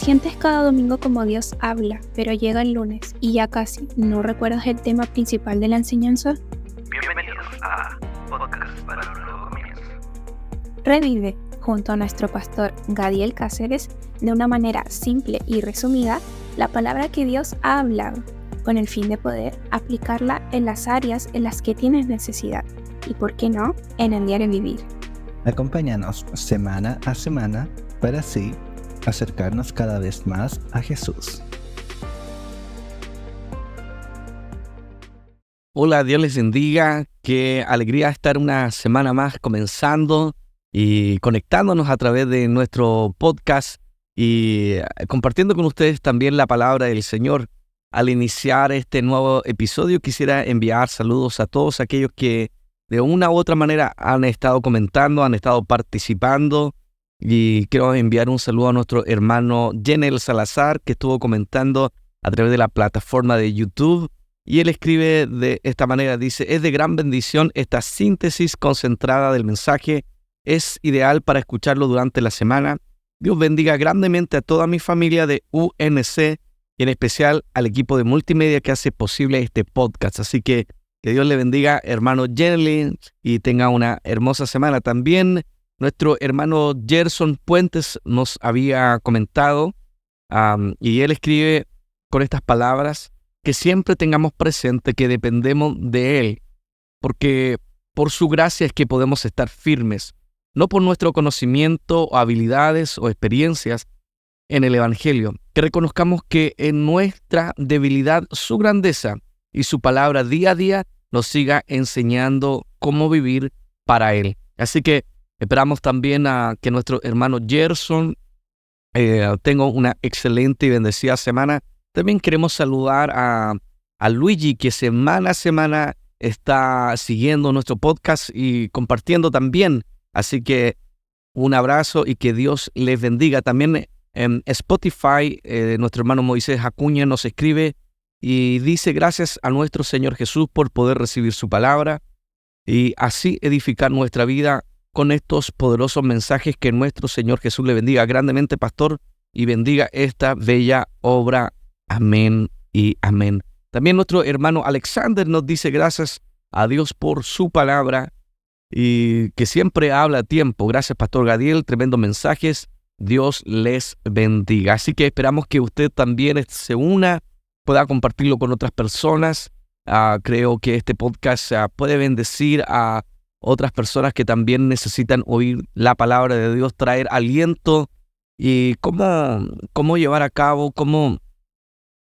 Sientes cada domingo como Dios habla, pero llega el lunes y ya casi no recuerdas el tema principal de la enseñanza. Bienvenidos a Podcast para un Nuevo Comienzo. Revive, junto a nuestro pastor Gadiel Cáceres, de una manera simple y resumida, la palabra que Dios ha hablado, con el fin de poder aplicarla en las áreas en las que tienes necesidad y, por qué no, en el diario vivir. Acompáñanos semana a semana para así acercarnos cada vez más a Jesús. Hola, Dios les bendiga. Qué alegría estar una semana más comenzando y conectándonos a través de nuestro podcast y compartiendo con ustedes también la palabra del Señor. Al iniciar este nuevo episodio quisiera enviar saludos a todos aquellos que de una u otra manera han estado comentando, han estado participando, y quiero enviar un saludo a nuestro hermano Jenel Salazar, que estuvo comentando a través de la plataforma de YouTube, y él escribe de esta manera, dice: es de gran bendición esta síntesis concentrada del mensaje, es ideal para escucharlo durante la semana. Dios bendiga grandemente a toda mi familia de UNC, y en especial al equipo de multimedia que hace posible este podcast. Así que Dios le bendiga, hermano Jenny, y tenga una hermosa semana. También nuestro hermano Gerson Puentes nos había comentado, y él escribe con estas palabras: que siempre tengamos presente que dependemos de Él, porque por su gracia es que podemos estar firmes, no por nuestro conocimiento o habilidades o experiencias en el Evangelio. Que reconozcamos que en nuestra debilidad su grandeza y su palabra día a día nos siga enseñando cómo vivir para Él. Así que esperamos también a que nuestro hermano Gerson tenga una excelente y bendecida semana. También queremos saludar a Luigi, que semana a semana está siguiendo nuestro podcast y compartiendo también. Así que un abrazo y que Dios les bendiga. También en Spotify, nuestro hermano Moisés Acuña nos escribe y dice: gracias a nuestro Señor Jesús por poder recibir su palabra y así edificar nuestra vida con estos poderosos mensajes. Que nuestro Señor Jesús le bendiga grandemente, pastor, y bendiga esta bella obra. Amén y amén. También nuestro hermano Alexander nos dice: gracias a Dios por su palabra y que siempre habla a tiempo. Gracias, pastor Gadiel, tremendos mensajes. Dios les bendiga. Así que esperamos que usted también se una, pueda compartirlo con otras personas. Creo que este podcast puede bendecir a otras personas que también necesitan oír la palabra de Dios, traer aliento y cómo llevar a cabo, cómo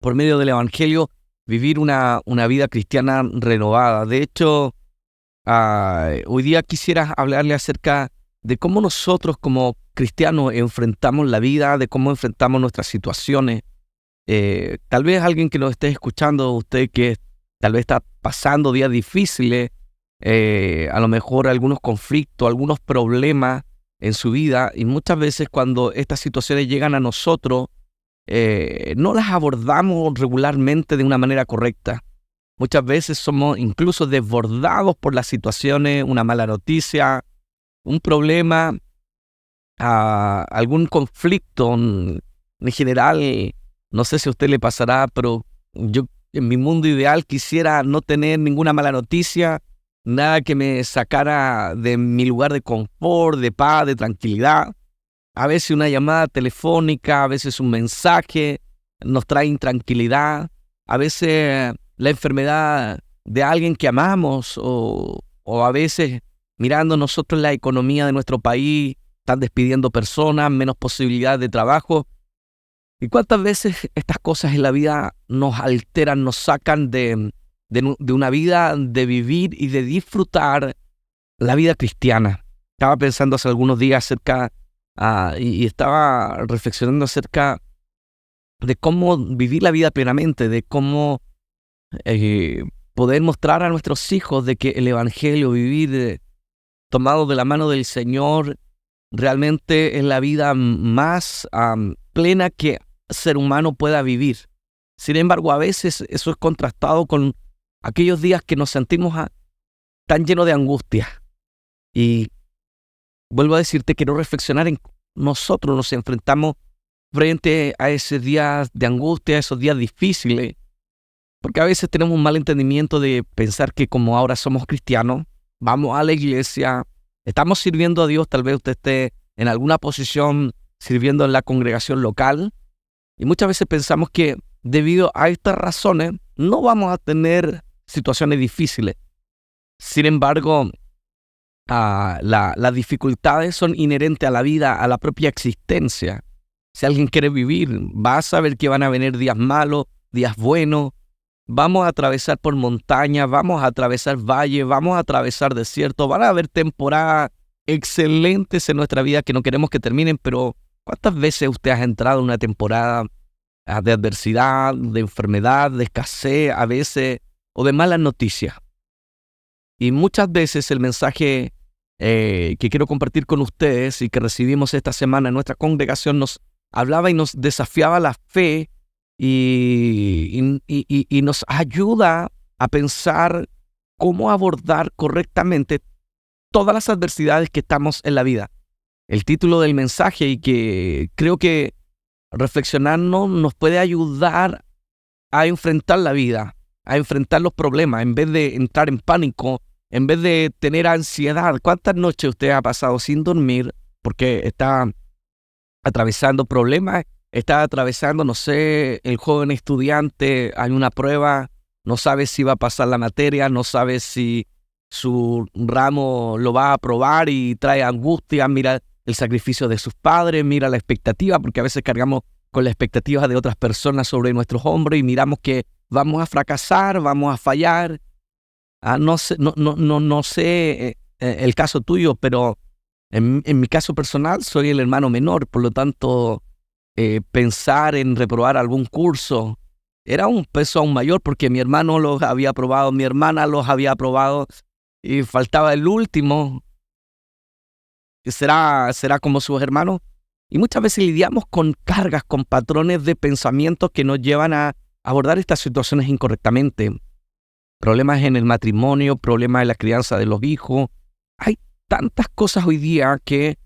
por medio del Evangelio vivir una vida cristiana renovada. De hecho, hoy día quisiera hablarle acerca de cómo nosotros como cristianos enfrentamos la vida, de cómo enfrentamos nuestras situaciones. Tal vez alguien que nos esté escuchando, usted que tal vez está pasando días difíciles, a lo mejor algunos conflictos, algunos problemas en su vida, y muchas veces cuando estas situaciones llegan a nosotros, no las abordamos regularmente de una manera correcta. Muchas veces somos incluso desbordados por las situaciones, una mala noticia, un problema, algún conflicto en general. No sé si a usted le pasará, pero yo en mi mundo ideal quisiera no tener ninguna mala noticia, nada que me sacara de mi lugar de confort, de paz, de tranquilidad. A veces una llamada telefónica, a veces un mensaje nos trae intranquilidad. A veces la enfermedad de alguien que amamos o a veces mirando nosotros la economía de nuestro país, están despidiendo personas, menos posibilidades de trabajo. ¿Y cuántas veces estas cosas en la vida nos alteran, nos sacan de una vida de vivir y de disfrutar la vida cristiana? Estaba pensando hace algunos días acerca y estaba reflexionando acerca de cómo vivir la vida plenamente, de cómo poder mostrar a nuestros hijos de que el Evangelio, vivir tomado de la mano del Señor, realmente es la vida más plena que ser humano pueda vivir. Sin embargo, a veces eso es contrastado con aquellos días que nos sentimos tan llenos de angustia. Y vuelvo a decirte, quiero reflexionar en nosotros nos enfrentamos frente a ese día de angustia, esos días difíciles, porque a veces tenemos un mal entendimiento de pensar que como ahora somos cristianos, vamos a la iglesia, estamos sirviendo a Dios, tal vez usted esté en alguna posición sirviendo en la congregación local, y muchas veces pensamos que debido a estas razones no vamos a tener situaciones difíciles. Sin embargo, las dificultades son inherentes a la vida, a la propia existencia. Si alguien quiere vivir, va a saber que van a venir días malos, días buenos. Vamos a atravesar por montañas, vamos a atravesar valles, vamos a atravesar desiertos. Van a haber temporadas excelentes en nuestra vida que no queremos que terminen, pero ¿cuántas veces usted ha entrado en una temporada de adversidad, de enfermedad, de escasez, a veces, o de malas noticias? Y muchas veces el mensaje que quiero compartir con ustedes y que recibimos esta semana en nuestra congregación nos hablaba y nos desafiaba la fe y nos ayuda a pensar cómo abordar correctamente todas las adversidades que estamos en la vida. El título del mensaje, y que creo que reflexionarnos nos puede ayudar a enfrentar la vida, a enfrentar los problemas, en vez de entrar en pánico, en vez de tener ansiedad. ¿Cuántas noches usted ha pasado sin dormir porque está atravesando problemas? Está atravesando, no sé, el joven estudiante, hay una prueba, no sabe si va a pasar la materia, no sabe si su ramo lo va a aprobar y trae angustia. Mira el sacrificio de sus padres, mira la expectativa, porque a veces cargamos con la expectativa de otras personas sobre nuestros hombros y miramos que vamos a fracasar, vamos a fallar. No sé el caso tuyo, pero en mi caso personal soy el hermano menor, por lo tanto pensar en reprobar algún curso era un peso aún mayor, porque mi hermano los había aprobado, mi hermana los había aprobado y faltaba el último. ¿Será como sus hermanos? Y muchas veces lidiamos con cargas, con patrones de pensamientos que nos llevan a abordar estas situaciones incorrectamente. Problemas en el matrimonio, problemas en la crianza de los hijos. Hay tantas cosas hoy día que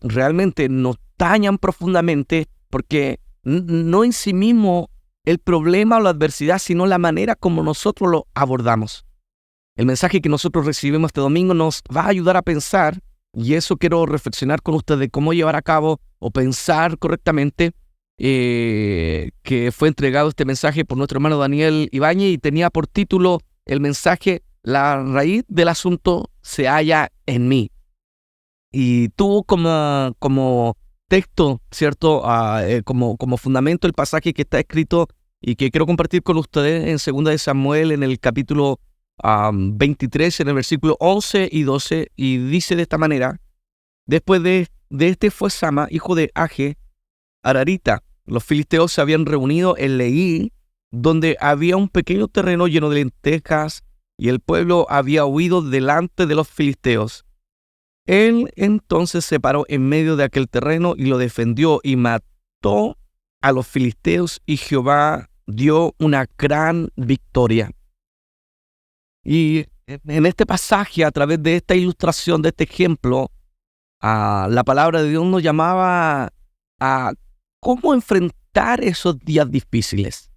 realmente nos dañan profundamente, porque no en sí mismo el problema o la adversidad, sino la manera como nosotros lo abordamos. El mensaje que nosotros recibimos este domingo nos va a ayudar a pensar, y eso quiero reflexionar con ustedes, cómo llevar a cabo o pensar correctamente, que fue entregado este mensaje por nuestro hermano Daniel Ibáñez y tenía por título el mensaje: la raíz del asunto se halla en mí. Y tuvo como texto, ¿cierto? Como fundamento el pasaje que está escrito y que quiero compartir con ustedes en 2 de Samuel, en el capítulo 23, en el versículo 11 y 12, y dice de esta manera: después de este fue Sama, hijo de Age, Ararita. Los filisteos se habían reunido en Leí, donde había un pequeño terreno lleno de lentejas, y el pueblo había huido delante de los filisteos. Él entonces se paró en medio de aquel terreno y lo defendió y mató a los filisteos, y Jehová dio una gran victoria. Y en este pasaje, a través de esta ilustración, de este ejemplo, la palabra de Dios nos llamaba a cómo enfrentar esos días difíciles.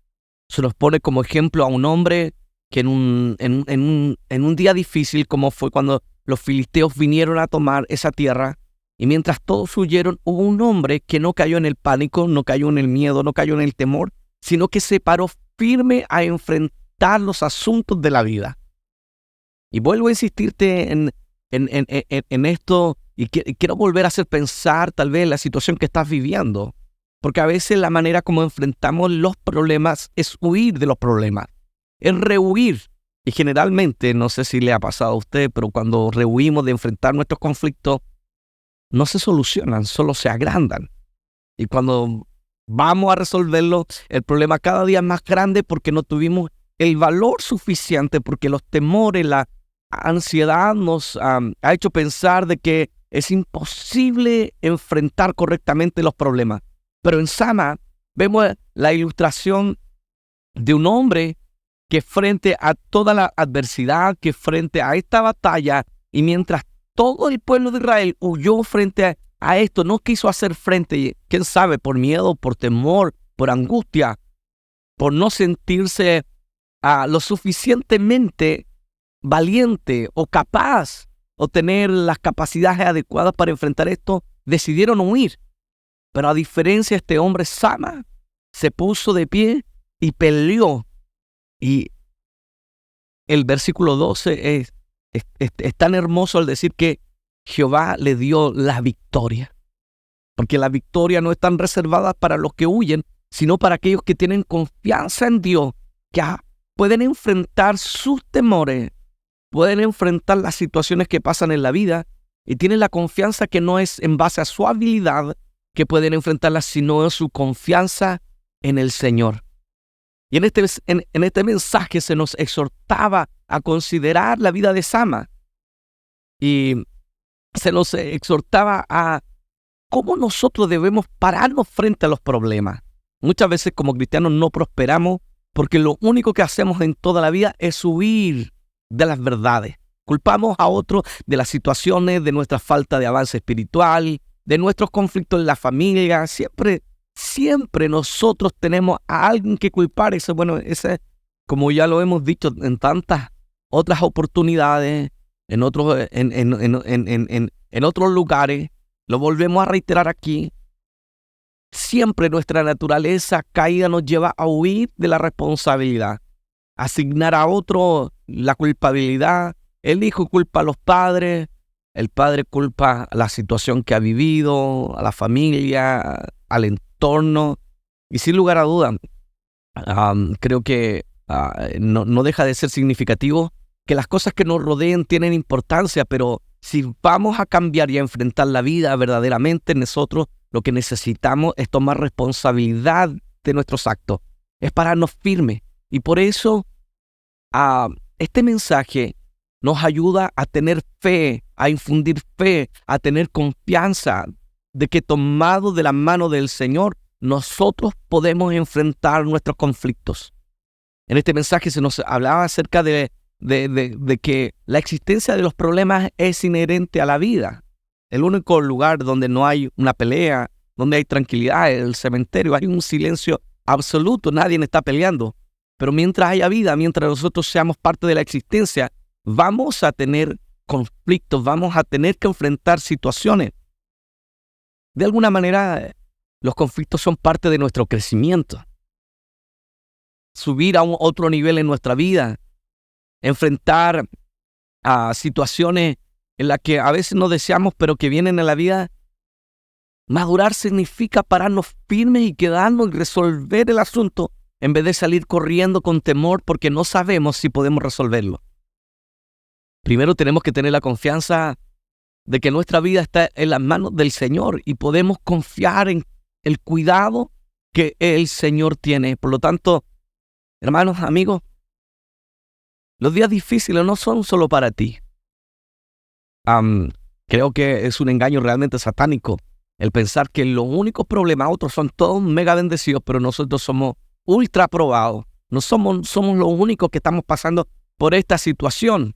Se nos pone como ejemplo a un hombre que en un día difícil, como fue cuando los filisteos vinieron a tomar esa tierra, y mientras todos huyeron, hubo un hombre que no cayó en el pánico, no cayó en el miedo, no cayó en el temor, sino que se paró firme a enfrentar los asuntos de la vida. Y vuelvo a insistirte en esto, y quiero volver a hacer pensar tal vez la situación que estás viviendo, porque a veces la manera como enfrentamos los problemas es huir de los problemas, es rehuir. Y generalmente, no sé si le ha pasado a usted, pero cuando rehuimos de enfrentar nuestros conflictos, no se solucionan, solo se agrandan. Y cuando vamos a resolverlo, el problema cada día es más grande, porque no tuvimos el valor suficiente, porque los temores, la ansiedad nos ha hecho pensar de que es imposible enfrentar correctamente los problemas. Pero en Sama vemos la ilustración de un hombre que frente a toda la adversidad, que frente a esta batalla, y mientras todo el pueblo de Israel huyó frente a esto, no quiso hacer frente, quién sabe, por miedo, por temor, por angustia, por no sentirse lo suficientemente valiente o capaz o tener las capacidades adecuadas para enfrentar esto, decidieron huir. Pero a diferencia, este hombre Sama se puso de pie y peleó. Y el versículo 12 es tan hermoso al decir que Jehová le dio la victoria. Porque la victoria no es tan reservada para los que huyen, sino para aquellos que tienen confianza en Dios, que pueden enfrentar sus temores, pueden enfrentar las situaciones que pasan en la vida y tienen la confianza que no es en base a su habilidad que pueden enfrentarlas, sino en su confianza en el Señor. Y en este mensaje se nos exhortaba a considerar la vida de Sama y se nos exhortaba a cómo nosotros debemos pararnos frente a los problemas. Muchas veces como cristianos no prosperamos porque lo único que hacemos en toda la vida es huir de las verdades. Culpamos a otros de las situaciones, de nuestra falta de avance espiritual, de nuestros conflictos en la familia. Siempre nosotros tenemos a alguien que culpar. Ese, como ya lo hemos dicho en tantas otras oportunidades, en otros lugares, lo volvemos a reiterar aquí. Siempre nuestra naturaleza caída nos lleva a huir de la responsabilidad, asignar a otro la culpabilidad. El hijo culpa a los padres, el padre culpa a la situación que ha vivido, a la familia, al entorno. Y sin lugar a duda, creo que no deja de ser significativo que las cosas que nos rodeen tienen importancia, pero si vamos a cambiar y a enfrentar la vida verdaderamente, nosotros lo que necesitamos es tomar responsabilidad de nuestros actos, es pararnos firmes. Y por eso este mensaje nos ayuda a tener fe, a infundir fe, a tener confianza de que tomado de la mano del Señor, nosotros podemos enfrentar nuestros conflictos. En este mensaje se nos hablaba acerca de que la existencia de los problemas es inherente a la vida. El único lugar donde no hay una pelea, donde hay tranquilidad, es el cementerio. Hay un silencio absoluto, nadie está peleando. Pero mientras haya vida, mientras nosotros seamos parte de la existencia, vamos a tener conflictos, vamos a tener que enfrentar situaciones. De alguna manera, los conflictos son parte de nuestro crecimiento. Subir a otro nivel en nuestra vida, enfrentar situaciones en las que a veces no deseamos, pero que vienen en la vida. Madurar significa pararnos firmes y quedarnos y resolver el asunto en vez de salir corriendo con temor porque no sabemos si podemos resolverlo. Primero tenemos que tener la confianza de que nuestra vida está en las manos del Señor y podemos confiar en el cuidado que el Señor tiene. Por lo tanto, hermanos, amigos, los días difíciles no son solo para ti. Creo que es un engaño realmente satánico el pensar que los únicos problemas, otros son todos mega bendecidos, pero nosotros somos ultra aprobados. No somos los únicos que estamos pasando por esta situación.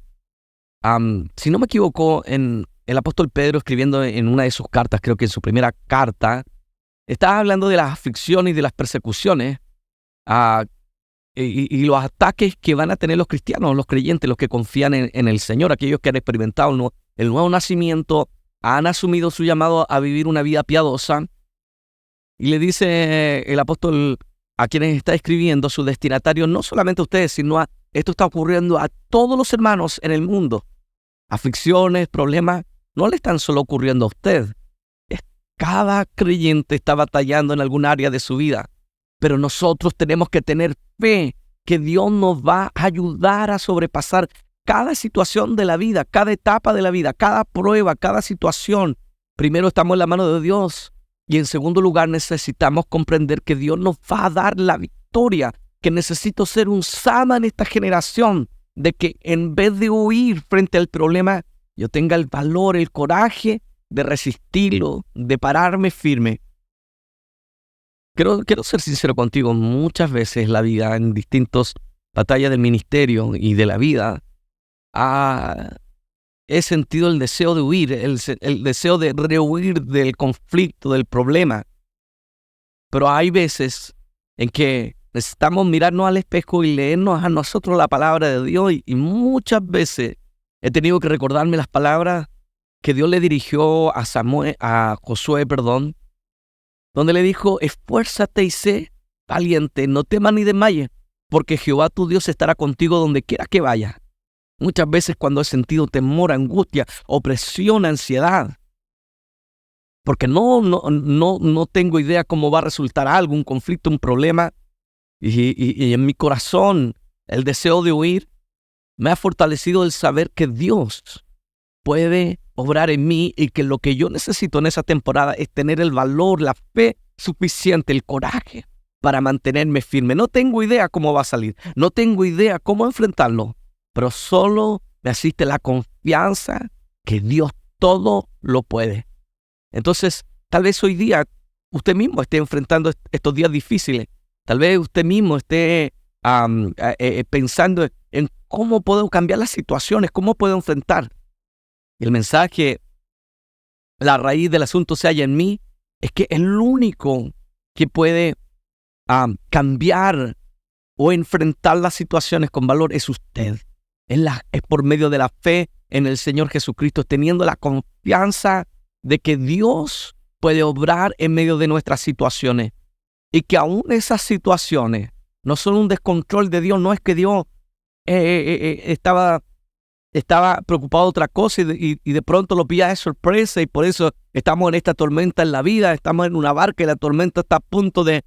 Si no me equivoco, el apóstol Pedro, escribiendo en una de sus cartas, creo que en su primera carta, estaba hablando de las aflicciones y de las persecuciones y los ataques que van a tener los cristianos, los creyentes, los que confían en el Señor, aquellos que han experimentado el nuevo nacimiento, han asumido su llamado a vivir una vida piadosa. Y le dice el apóstol a quienes está escribiendo, su destinatario, no solamente a ustedes, sino esto está ocurriendo a todos los hermanos en el mundo. Aflicciones, problemas, no le están solo ocurriendo a usted. Cada creyente está batallando en algún área de su vida. Pero nosotros tenemos que tener fe que Dios nos va a ayudar a sobrepasar cada situación de la vida, cada etapa de la vida, cada prueba, cada situación. Primero estamos en la mano de Dios y en segundo lugar necesitamos comprender que Dios nos va a dar la victoria, que necesito ser un Sama en esta generación, de que en vez de huir frente al problema, yo tenga el valor, el coraje de resistirlo, de pararme firme. Quiero ser sincero contigo, muchas veces la vida en distintas batallas del ministerio y de la vida he sentido el deseo de huir, el deseo de rehuir del conflicto, del problema. Pero hay veces en que necesitamos mirarnos al espejo y leernos a nosotros la palabra de Dios. Y muchas veces he tenido que recordarme las palabras que Dios le dirigió a Josué, donde le dijo: esfuérzate y sé valiente, no temas ni desmayes, porque Jehová tu Dios estará contigo donde quiera que vayas. Muchas veces cuando he sentido temor, angustia, opresión, ansiedad, porque no tengo idea cómo va a resultar algo, un conflicto, un problema, y en mi corazón el deseo de huir, me ha fortalecido el saber que Dios puede obrar en mí y que lo que yo necesito en esa temporada es tener el valor, la fe suficiente, el coraje para mantenerme firme. No tengo idea cómo va a salir, no tengo idea cómo enfrentarlo, pero solo me asiste la confianza que Dios todo lo puede. Entonces, tal vez hoy día usted mismo esté enfrentando estos días difíciles. Tal vez usted mismo esté pensando en cómo puedo cambiar las situaciones, cómo puedo enfrentar. El mensaje, la raíz del asunto se halla en mí, es que el único que puede cambiar o enfrentar las situaciones con valor es usted. Es por medio de la fe en el Señor Jesucristo, teniendo la confianza de que Dios puede obrar en medio de nuestras situaciones y que aún esas situaciones no son un descontrol de Dios. No es que Dios estaba preocupado de otra cosa y de pronto lo pilla de sorpresa y por eso estamos en esta tormenta en la vida, estamos en una barca y la tormenta está a punto de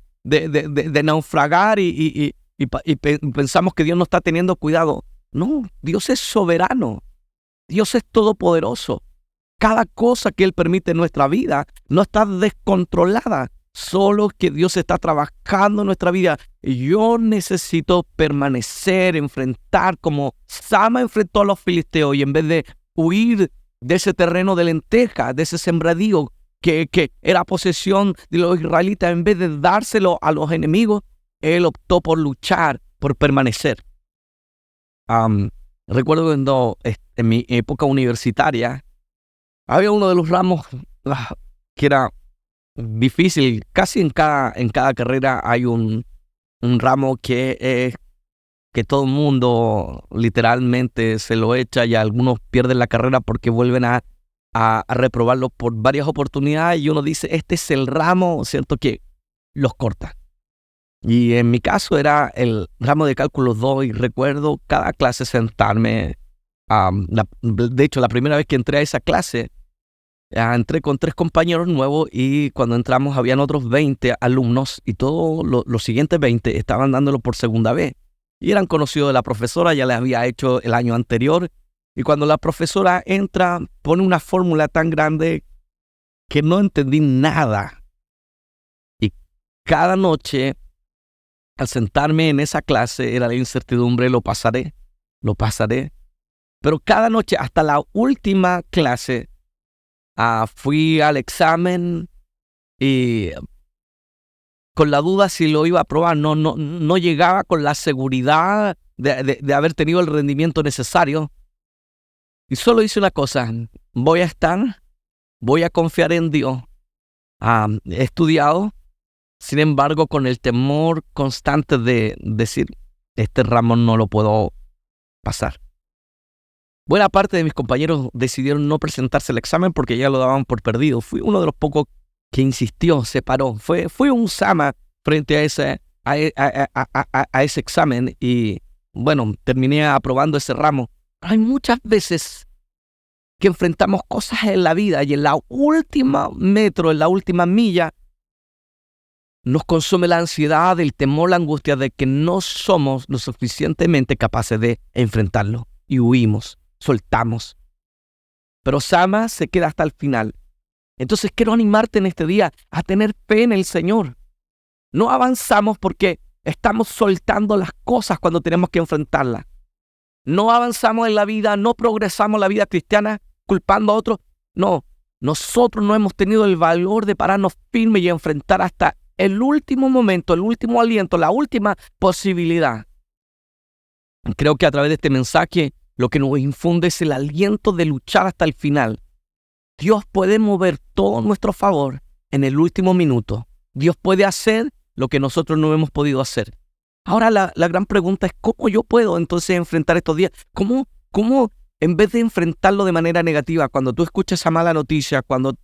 naufragar y pensamos que Dios no está teniendo cuidado. No, Dios es soberano, Dios es todopoderoso. Cada cosa que Él permite en nuestra vida no está descontrolada, solo que Dios está trabajando en nuestra vida. Y yo necesito permanecer, enfrentar como Sama enfrentó a los filisteos, y en vez de huir de ese terreno de lentejas, de ese sembradío que era posesión de los israelitas, en vez de dárselo a los enemigos, Él optó por luchar, por permanecer. Recuerdo cuando en mi época universitaria había uno de los ramos que era difícil. Casi en cada carrera hay un ramo que todo el mundo literalmente se lo echa y algunos pierden la carrera porque vuelven a reprobarlo por varias oportunidades y uno dice, este es el ramo, ¿cierto?, que los corta. Y en mi caso era el ramo de cálculo 2 y recuerdo cada clase sentarme. De hecho, la primera vez que entré a esa clase, entré con 3 compañeros nuevos y cuando entramos habían otros 20 alumnos y todos los siguientes 20 estaban dándolo por segunda vez. Y eran conocidos de la profesora, ya les había hecho el año anterior. Y cuando la profesora entra, pone una fórmula tan grande que no entendí nada. Y cada noche, al sentarme en esa clase, era la incertidumbre, lo pasaré. Pero cada noche, hasta la última clase, fui al examen y con la duda si lo iba a aprobar. No llegaba con la seguridad de haber tenido el rendimiento necesario. Y solo hice una cosa, voy a confiar en Dios. He estudiado, sin embargo, con el temor constante de decir, este ramo no lo puedo pasar. Buena parte de mis compañeros decidieron no presentarse al examen porque ya lo daban por perdido. Fui uno de los pocos que insistió, se paró. Fue un Sama frente a ese examen y, bueno, terminé aprobando ese ramo. Hay muchas veces que enfrentamos cosas en la vida y en la última metro, en la última milla, nos consume la ansiedad, el temor, la angustia de que no somos lo suficientemente capaces de enfrentarlo y huimos, soltamos. Pero Sama se queda hasta el final. Entonces quiero animarte en este día a tener fe en el Señor. No avanzamos porque estamos soltando las cosas cuando tenemos que enfrentarlas. No avanzamos en la vida, no progresamos en la vida cristiana culpando a otros. No, nosotros no hemos tenido el valor de pararnos firmes y enfrentar hasta el último momento, el último aliento, la última posibilidad. Creo que a través de este mensaje lo que nos infunde es el aliento de luchar hasta el final. Dios puede mover todo a nuestro favor en el último minuto. Dios puede hacer lo que nosotros no hemos podido hacer. Ahora la gran pregunta es, ¿cómo yo puedo entonces enfrentar estos días? ¿Cómo en vez de enfrentarlo de manera negativa, cuando tú escuchas esa mala noticia, cuando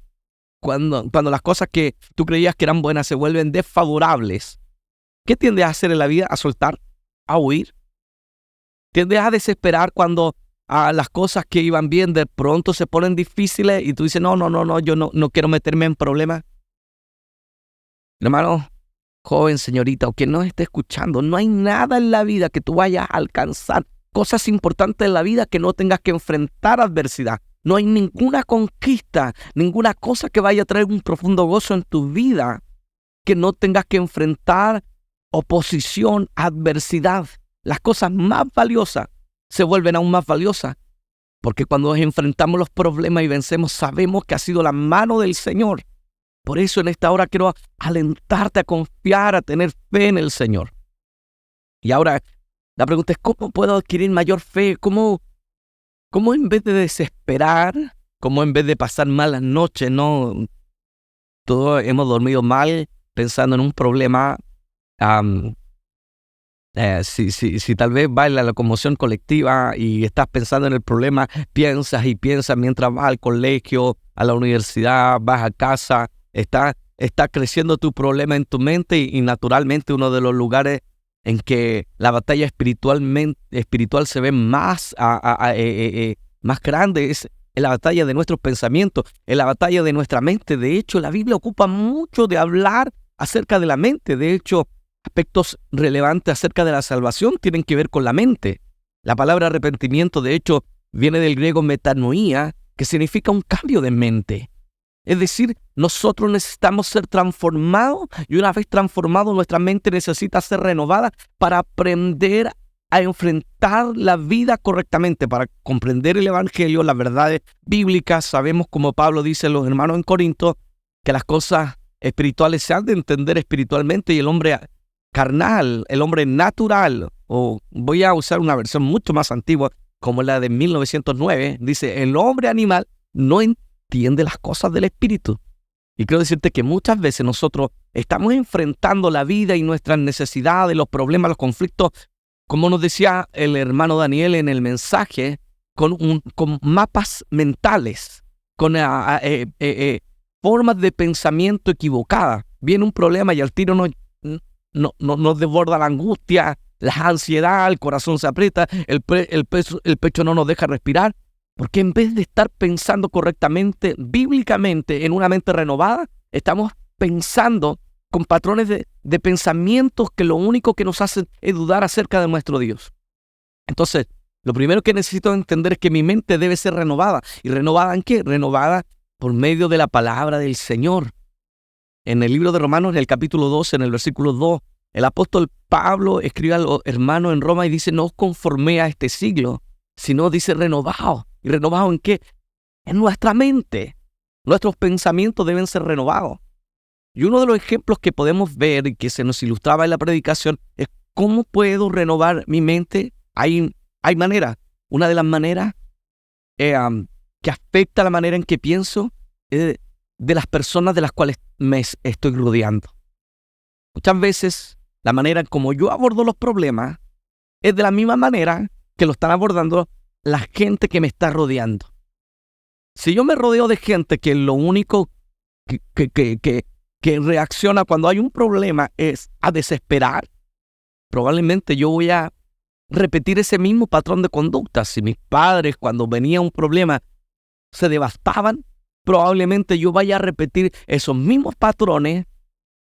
las cosas que tú creías que eran buenas se vuelven desfavorables, ¿qué tiendes a hacer en la vida? ¿A soltar? ¿A huir? ¿Tiendes a desesperar cuando las cosas que iban bien de pronto se ponen difíciles y tú dices, no, yo no quiero meterme en problemas? Hermano, joven, señorita, o quien nos esté escuchando, no hay nada en la vida que tú vayas a alcanzar, cosas importantes en la vida que no tengas que enfrentar adversidad. No hay ninguna conquista, ninguna cosa que vaya a traer un profundo gozo en tu vida que no tengas que enfrentar oposición, adversidad. Las cosas más valiosas se vuelven aún más valiosas porque cuando enfrentamos los problemas y vencemos, sabemos que ha sido la mano del Señor. Por eso en esta hora quiero alentarte a confiar, a tener fe en el Señor. Y ahora la pregunta es, ¿cómo puedo adquirir mayor fe? ¿Cómo en vez de desesperar, cómo en vez de pasar malas noches, no? Todos hemos dormido mal pensando en un problema. Si tal vez va en la locomoción colectiva y estás pensando en el problema, piensas y piensas mientras vas al colegio, a la universidad, vas a casa, está creciendo tu problema en tu mente y naturalmente uno de los lugares en que la batalla espiritual se ve más grande es en la batalla de nuestros pensamientos, en la batalla de nuestra mente. De hecho, la Biblia ocupa mucho de hablar acerca de la mente. De hecho, aspectos relevantes acerca de la salvación tienen que ver con la mente. La palabra arrepentimiento, de hecho, viene del griego metanoia, que significa un cambio de mente. Es decir, nosotros necesitamos ser transformados y una vez transformados, nuestra mente necesita ser renovada para aprender a enfrentar la vida correctamente, para comprender el Evangelio, las verdades bíblicas. Sabemos, como Pablo dice a los hermanos en Corinto, que las cosas espirituales se han de entender espiritualmente y el hombre carnal, el hombre natural, o voy a usar una versión mucho más antigua, como la de 1909, dice, el hombre animal no entiende las cosas del espíritu. Y quiero decirte que muchas veces nosotros estamos enfrentando la vida y nuestras necesidades, los problemas, los conflictos, como nos decía el hermano Daniel en el mensaje, con mapas mentales, con formas de pensamiento equivocadas. Viene un problema y al tiro nos desborda la angustia, la ansiedad, el corazón se aprieta, el pecho no nos deja respirar, porque en vez de estar pensando correctamente, bíblicamente, en una mente renovada, estamos pensando con patrones de pensamientos que lo único que nos hacen es dudar acerca de nuestro Dios. Entonces, lo primero que necesito entender es que mi mente debe ser renovada. ¿Y renovada en qué? Renovada por medio de la palabra del Señor. En el libro de Romanos, en el capítulo 12, en el versículo 2, el apóstol Pablo escribe a los hermanos en Roma y dice, no os conforméis a este siglo, sino dice renovados. ¿Y renovados en qué? En nuestra mente. Nuestros pensamientos deben ser renovados. Y uno de los ejemplos que podemos ver y que se nos ilustraba en la predicación es cómo puedo renovar mi mente. Hay maneras. Una de las maneras que afecta la manera en que pienso es de las personas de las cuales me estoy rodeando. Muchas veces la manera en como yo abordo los problemas es de la misma manera que lo están abordando la gente que me está rodeando. Si yo me rodeo de gente que lo único que reacciona cuando hay un problema es a desesperar, probablemente yo voy a repetir ese mismo patrón de conducta. Si mis padres cuando venía un problema se devastaban, probablemente yo vaya a repetir esos mismos patrones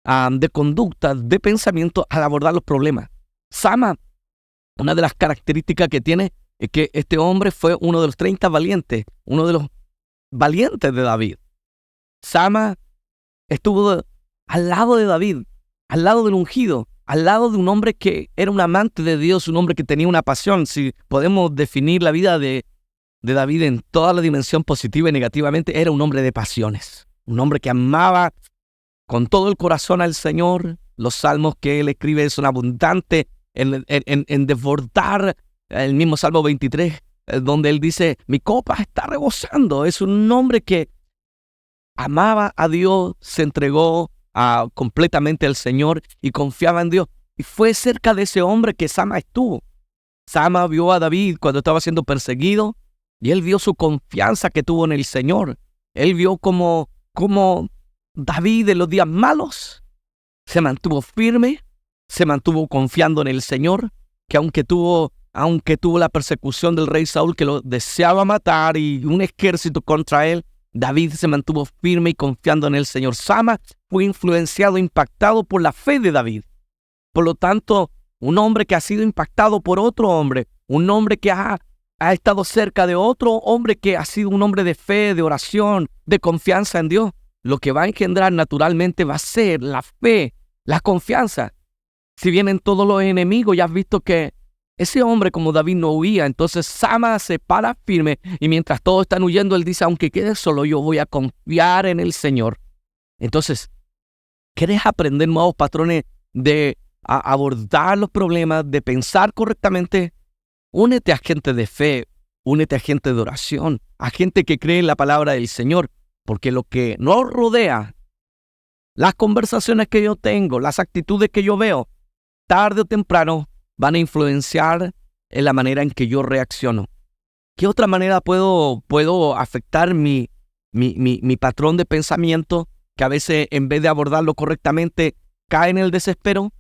de conducta, de pensamiento al abordar los problemas. Sama, una de las características que tiene es que este hombre fue uno de los 30 valientes, uno de los valientes de David. Sama estuvo al lado de David, al lado del ungido, al lado de un hombre que era un amante de Dios, un hombre que tenía una pasión. Si podemos definir la vida de David en toda la dimensión positiva y negativamente, era un hombre de pasiones, un hombre que amaba con todo el corazón al Señor. Los salmos que él escribe son abundantes en desbordar. El mismo Salmo 23 donde él dice, mi copa está rebosando. Es un hombre que amaba a Dios, se entregó completamente al Señor y confiaba en Dios. Y fue cerca de ese hombre que Sama estuvo. Sama vio a David cuando estaba siendo perseguido y él vio su confianza que tuvo en el Señor. Él vio como David en los días malos se mantuvo firme, se mantuvo confiando en el Señor, que aunque tuvo la persecución del rey Saúl que lo deseaba matar y un ejército contra él, David se mantuvo firme y confiando en el Señor. Sama fue influenciado, impactado por la fe de David. Por lo tanto, un hombre que ha sido impactado por otro hombre, un hombre que ha estado cerca de otro hombre que ha sido un hombre de fe, de oración, de confianza en Dios, lo que va a engendrar naturalmente va a ser la fe, la confianza. Si vienen todos los enemigos, ya has visto que ese hombre como David no huía, entonces Sama se para firme y mientras todos están huyendo, él dice, aunque quede solo, yo voy a confiar en el Señor. Entonces, ¿quieres aprender nuevos patrones de abordar los problemas, de pensar correctamente? Únete a gente de fe, únete a gente de oración, a gente que cree en la palabra del Señor, porque lo que nos rodea, las conversaciones que yo tengo, las actitudes que yo veo, tarde o temprano van a influenciar en la manera en que yo reacciono. ¿Qué otra manera puedo afectar mi patrón de pensamiento, que a veces en vez de abordarlo correctamente cae en el desespero?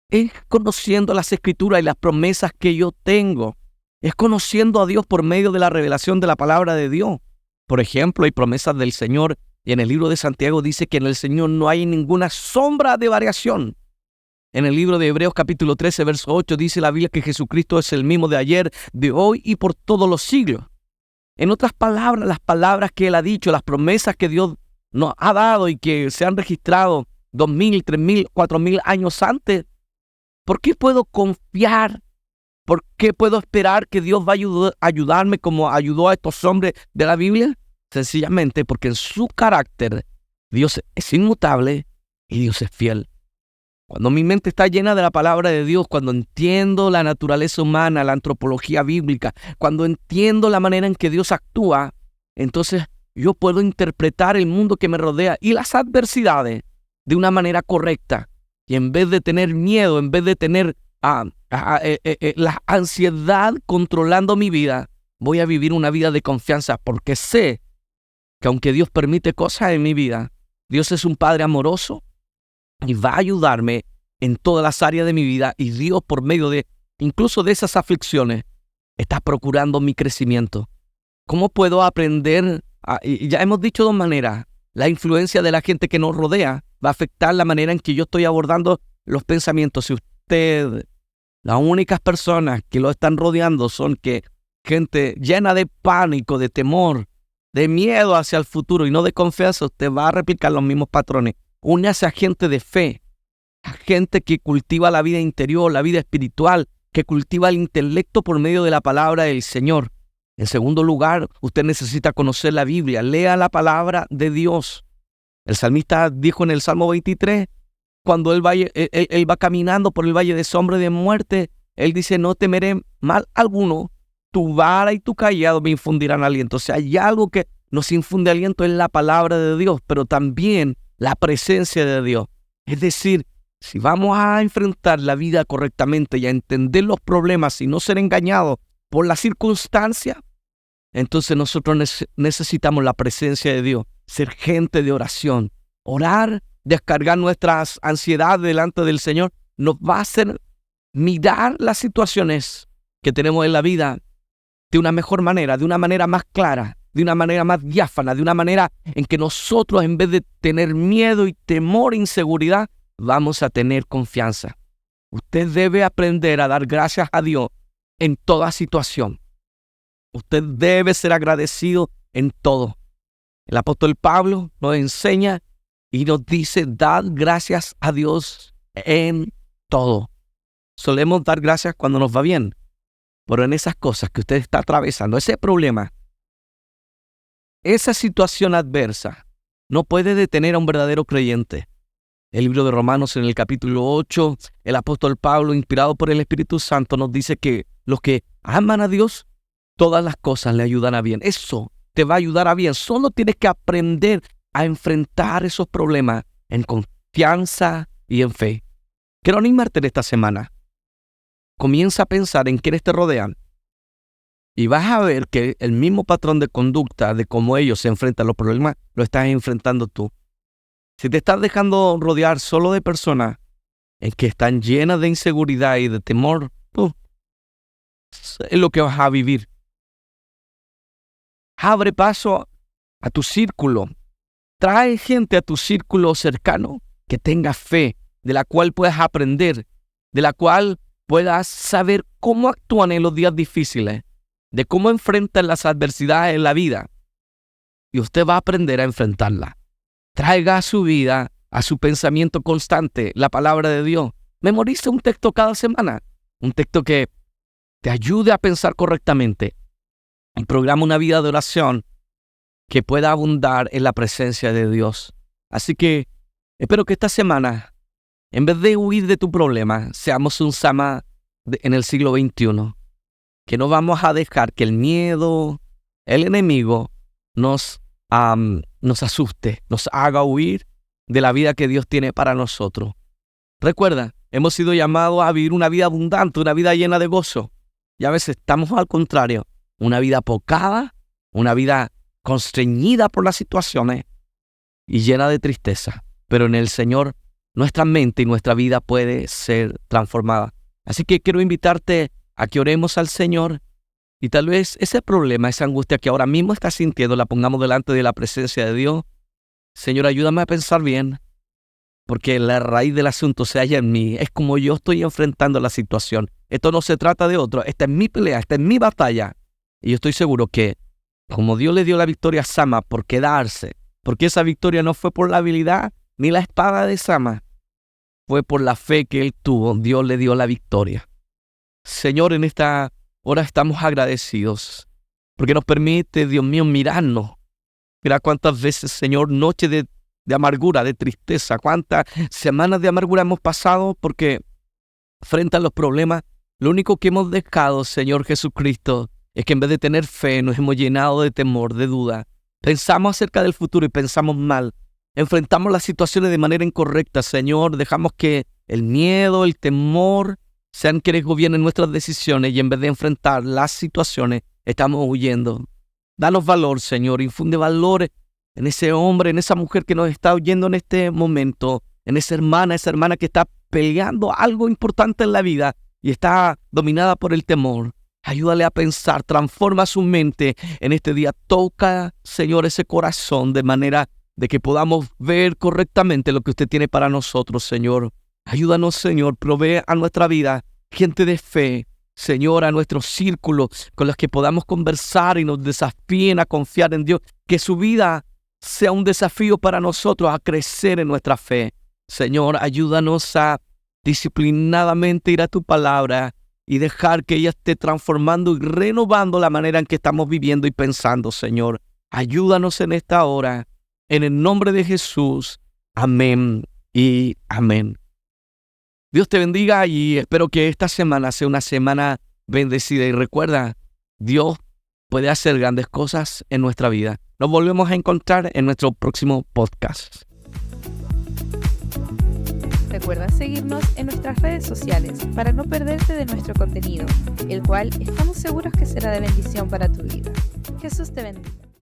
Es conociendo las Escrituras y las promesas que yo tengo. Es conociendo a Dios por medio de la revelación de la palabra de Dios. Por ejemplo, hay promesas del Señor y en el libro de Santiago dice que en el Señor no hay ninguna sombra de variación. En el libro de Hebreos capítulo 13, verso 8 dice la Biblia que Jesucristo es el mismo de ayer, de hoy y por todos los siglos. En otras palabras, las palabras que Él ha dicho, las promesas que Dios nos ha dado y que se han registrado 2,000, 3,000, 4,000 años antes, ¿por qué puedo confiar? ¿Por qué puedo esperar que Dios va a ayudarme como ayudó a estos hombres de la Biblia? Sencillamente porque en su carácter Dios es inmutable y Dios es fiel. Cuando mi mente está llena de la palabra de Dios, cuando entiendo la naturaleza humana, la antropología bíblica, cuando entiendo la manera en que Dios actúa, entonces yo puedo interpretar el mundo que me rodea y las adversidades de una manera correcta. Y en vez de tener miedo, en vez de tener la ansiedad controlando mi vida, voy a vivir una vida de confianza porque sé que aunque Dios permite cosas en mi vida, Dios es un Padre amoroso y va a ayudarme en todas las áreas de mi vida y Dios por medio de incluso de esas aflicciones está procurando mi crecimiento. ¿Cómo puedo aprender? Y ya hemos dicho dos maneras. La influencia de la gente que nos rodea va a afectar la manera en que yo estoy abordando los pensamientos. Si las únicas personas que lo están rodeando son gente llena de pánico, de temor, de miedo hacia el futuro y no de confianza, usted va a replicar los mismos patrones. Únase a gente de fe, a gente que cultiva la vida interior, la vida espiritual, que cultiva el intelecto por medio de la palabra del Señor. En segundo lugar, usted necesita conocer la Biblia, lea la palabra de Dios. El salmista dijo en el Salmo 23, cuando él va caminando por el valle de sombra y de muerte, él dice, no temeré mal alguno, tu vara y tu cayado me infundirán aliento. O sea, hay algo que nos infunde aliento en la palabra de Dios, pero también la presencia de Dios. Es decir, si vamos a enfrentar la vida correctamente y a entender los problemas y no ser engañados por la circunstancia, entonces nosotros necesitamos la presencia de Dios, ser gente de oración. Orar, descargar nuestras ansiedades delante del Señor, nos va a hacer mirar las situaciones que tenemos en la vida de una mejor manera, de una manera más clara, de una manera más diáfana, de una manera en que nosotros, en vez de tener miedo y temor e inseguridad, vamos a tener confianza. Usted debe aprender a dar gracias a Dios en toda situación. Usted debe ser agradecido en todo. El apóstol Pablo nos enseña y nos dice, dad gracias a Dios en todo. Solemos dar gracias cuando nos va bien, pero en esas cosas que usted está atravesando, ese problema, esa situación adversa, no puede detener a un verdadero creyente. El libro de Romanos en el capítulo 8, el apóstol Pablo, inspirado por el Espíritu Santo, nos dice que los que aman a Dios, todas las cosas le ayudan a bien. Eso te va a ayudar a bien. Solo tienes que aprender a enfrentar esos problemas en confianza y en fe. Quiero animarte en esta semana. Comienza a pensar en quienes te rodean y vas a ver que el mismo patrón de conducta de cómo ellos se enfrentan a los problemas, lo estás enfrentando tú. Si te estás dejando rodear solo de personas en que están llenas de inseguridad y de temor, es lo que vas a vivir. Abre paso a tu círculo. Trae gente a tu círculo cercano que tenga fe, de la cual puedas aprender, de la cual puedas saber cómo actúan en los días difíciles, de cómo enfrentan las adversidades en la vida. Y usted va a aprender a enfrentarla. Traiga a su vida, a su pensamiento constante, la palabra de Dios. Memorice un texto cada semana, un texto que te ayude a pensar correctamente. Y programa una vida de oración que pueda abundar en la presencia de Dios. Así que espero que esta semana, en vez de huir de tu problema, seamos un Sama en el siglo XXI. Que no vamos a dejar que el miedo, el enemigo, nos asuste, nos haga huir de la vida que Dios tiene para nosotros. Recuerda, hemos sido llamados a vivir una vida abundante, una vida llena de gozo. Y a veces estamos al contrario, una vida apocada, una vida constreñida por las situaciones y llena de tristeza. Pero en el Señor, nuestra mente y nuestra vida puede ser transformada. Así que quiero invitarte a que oremos al Señor y tal vez ese problema, esa angustia que ahora mismo estás sintiendo, la pongamos delante de la presencia de Dios. Señor, ayúdame a pensar bien, porque la raíz del asunto se halla en mí. Es como yo estoy enfrentando la situación. Esto no se trata de otro. Esta es mi pelea, esta es mi batalla. Y yo estoy seguro que, como Dios le dio la victoria a Sama por quedarse, porque esa victoria no fue por la habilidad ni la espada de Sama, fue por la fe que él tuvo. Dios le dio la victoria. Señor, en esta hora estamos agradecidos, porque nos permite, Dios mío, mirarnos. Mira cuántas veces, Señor, noches de amargura, de tristeza, cuántas semanas de amargura hemos pasado, porque frente a los problemas, lo único que hemos dejado, Señor Jesucristo, es que en vez de tener fe, nos hemos llenado de temor, de duda. Pensamos acerca del futuro y pensamos mal. Enfrentamos las situaciones de manera incorrecta, Señor. Dejamos que el miedo, el temor, sean quienes gobiernen nuestras decisiones y en vez de enfrentar las situaciones, estamos huyendo. Danos valor, Señor. Infunde valor en ese hombre, en esa mujer que nos está oyendo en este momento, en esa hermana que está peleando algo importante en la vida y está dominada por el temor. Ayúdale a pensar, transforma su mente en este día. Toca, Señor, ese corazón de manera de que podamos ver correctamente lo que usted tiene para nosotros, Señor. Ayúdanos, Señor, provee a nuestra vida gente de fe, Señor, a nuestros círculos con los que podamos conversar y nos desafíen a confiar en Dios. Que su vida sea un desafío para nosotros a crecer en nuestra fe. Señor, ayúdanos a disciplinadamente ir a tu palabra y dejar que ella esté transformando y renovando la manera en que estamos viviendo y pensando, Señor. Ayúdanos en esta hora. En el nombre de Jesús. Amén y amén. Dios te bendiga y espero que esta semana sea una semana bendecida. Y recuerda, Dios puede hacer grandes cosas en nuestra vida. Nos volvemos a encontrar en nuestro próximo podcast. Recuerda seguirnos en nuestras redes sociales para no perderte de nuestro contenido, el cual estamos seguros que será de bendición para tu vida. Jesús te bendiga.